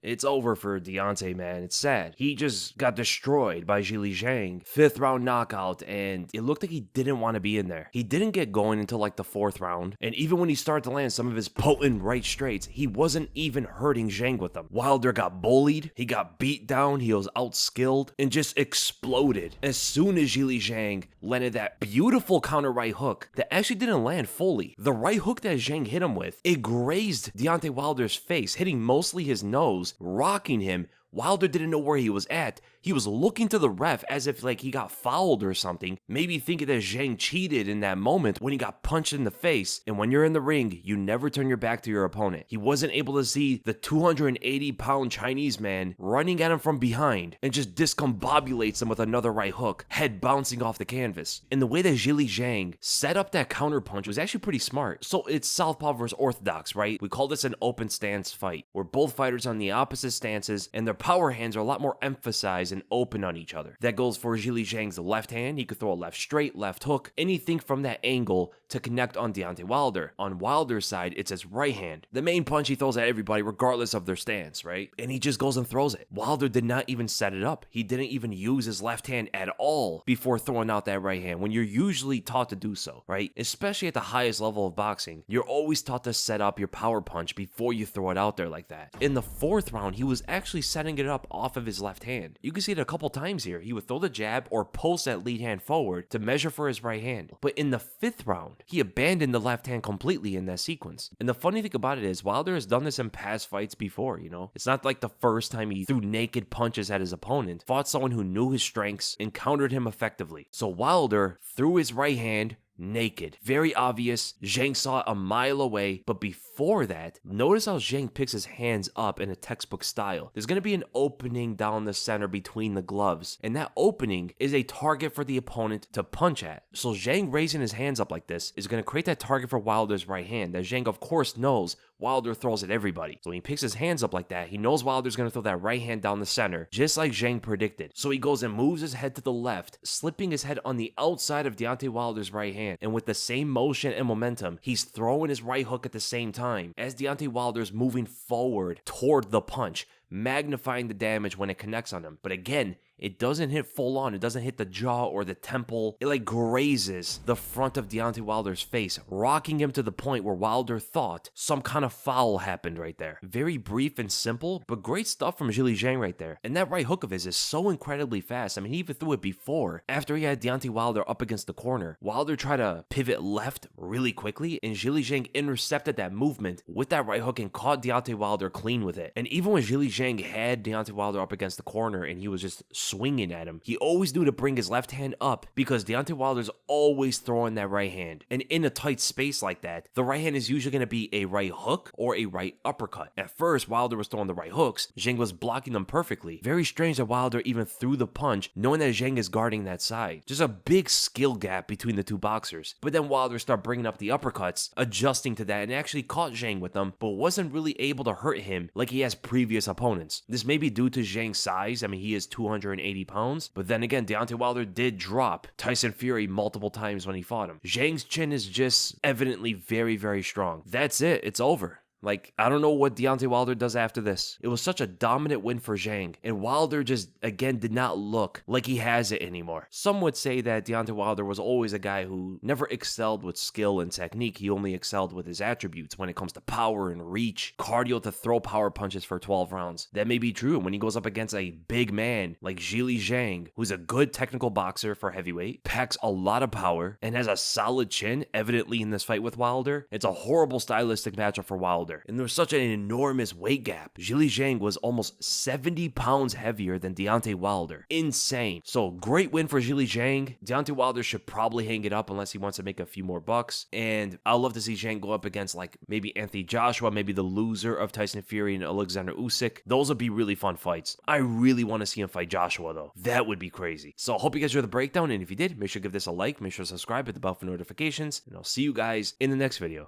It's over for Deontay, man. It's sad. He just got destroyed by Zhilei Zhang. 5th round knockout, and it looked like he didn't want to be in there. He didn't get going until like the 4th round, and even when he started to land some of his potent right straights, he wasn't even hurting Zhang with them. Wilder got bullied, he got beat down, he was outskilled, and just exploded. As soon as Zhilei Zhang landed that beautiful counter right hook that actually didn't land fully. The right hook that Zhang hit him with, it grazed Deontay Wilder's face, hitting mostly his nose, rocking him. Wilder didn't know where he was at. He was looking to the ref as if like he got fouled or something, maybe thinking that Zhang cheated in that moment when he got punched in the face. And when you're in the ring, you never turn your back to your opponent. He wasn't able to see the 280-pound Chinese man running at him from behind and just discombobulates him with another right hook, head bouncing off the canvas. And the way that Zhilei Zhang set up that counter punch was actually pretty smart. So it's southpaw versus orthodox, right? We call this an open stance fight, where both fighters are on the opposite stances and their power hands are a lot more emphasized and open on each other. That goes for Zhilei Zhang's left hand. He could throw a left straight, left hook, anything from that angle to connect on Deontay Wilder. On Wilder's side, it's his right hand. The main punch he throws at everybody regardless of their stance, right? And he just goes and throws it. Wilder did not even set it up. He didn't even use his left hand at all before throwing out that right hand when you're usually taught to do so, right? Especially at the highest level of boxing, you're always taught to set up your power punch before you throw it out there like that. In the 4th round, he was actually setting it up off of his left hand. You can see it a couple times here. He would throw the jab or post that lead hand forward to measure for his right hand. But in the 5th round, he abandoned the left hand completely in that sequence. And the funny thing about it is Wilder has done this in past fights before, you know? It's not like the first time he threw naked punches at his opponent, fought someone who knew his strengths and countered him effectively. So Wilder threw his right hand naked. Very obvious. Zhang saw it a mile away, but before that, notice how Zhang picks his hands up in a textbook style. There's going to be an opening down the center between the gloves, and that opening is a target for the opponent to punch at. So Zhang raising his hands up like this is going to create that target for Wilder's right hand that Zhang of course knows Wilder throws at everybody. So when he picks his hands up like that, he knows Wilder's going to throw that right hand down the center, just like Zhang predicted. So he goes and moves his head to the left, slipping his head on the outside of Deontay Wilder's right hand. And with the same motion and momentum, he's throwing his right hook at the same time as Deontay Wilder's moving forward toward the punch, magnifying the damage when it connects on him. But again, it doesn't hit full on. It doesn't hit the jaw or the temple. It like grazes the front of Deontay Wilder's face, rocking him to the point where Wilder thought some kind of foul happened right there. Very brief and simple, but great stuff from Zhilei Zhang right there. And that right hook of his is so incredibly fast. I mean, he even threw it before. After he had Deontay Wilder up against the corner, Wilder tried to pivot left really quickly, and Zhilei Zhang intercepted that movement with that right hook and caught Deontay Wilder clean with it. And even when Zhilei Zhang had Deontay Wilder up against the corner and he was just swinging at him, he always knew to bring his left hand up because Deontay Wilder's always throwing that right hand. And in a tight space like that, the right hand is usually going to be a right hook or a right uppercut. At first, Wilder was throwing the right hooks. Zhang was blocking them perfectly. Very strange that Wilder even threw the punch knowing that Zhang is guarding that side. Just a big skill gap between the two boxers. But then Wilder started bringing up the uppercuts, adjusting to that, and actually caught Zhang with them, but wasn't really able to hurt him like he has previous opponents. This may be due to Zhang's size. I mean, he is 280 pounds, but then again, Deontay Wilder did drop Tyson Fury multiple times when he fought him. Zhang's chin is just evidently very, very strong. That's it. It's over. Like, I don't know what Deontay Wilder does after this. It was such a dominant win for Zhang, and Wilder just, again, did not look like he has it anymore. Some would say that Deontay Wilder was always a guy who never excelled with skill and technique. He only excelled with his attributes when it comes to power and reach, cardio to throw power punches for 12 rounds. That may be true when he goes up against a big man like Zhilei Zhang, who's a good technical boxer for heavyweight, packs a lot of power, and has a solid chin, evidently in this fight with Wilder. It's a horrible stylistic matchup for Wilder. And there was such an enormous weight gap. Zhilei Zhang was almost 70 pounds heavier than Deontay Wilder. Insane. So great win for Zhilei Zhang. Deontay Wilder should probably hang it up unless he wants to make a few more bucks. And I'd love to see Zhang go up against like maybe Anthony Joshua, maybe the loser of Tyson Fury and Alexander Usyk. Those would be really fun fights. I really want to see him fight Joshua though. That would be crazy. So I hope you guys enjoyed the breakdown. And if you did, make sure to give this a like, make sure to subscribe, hit the bell for notifications, and I'll see you guys in the next video.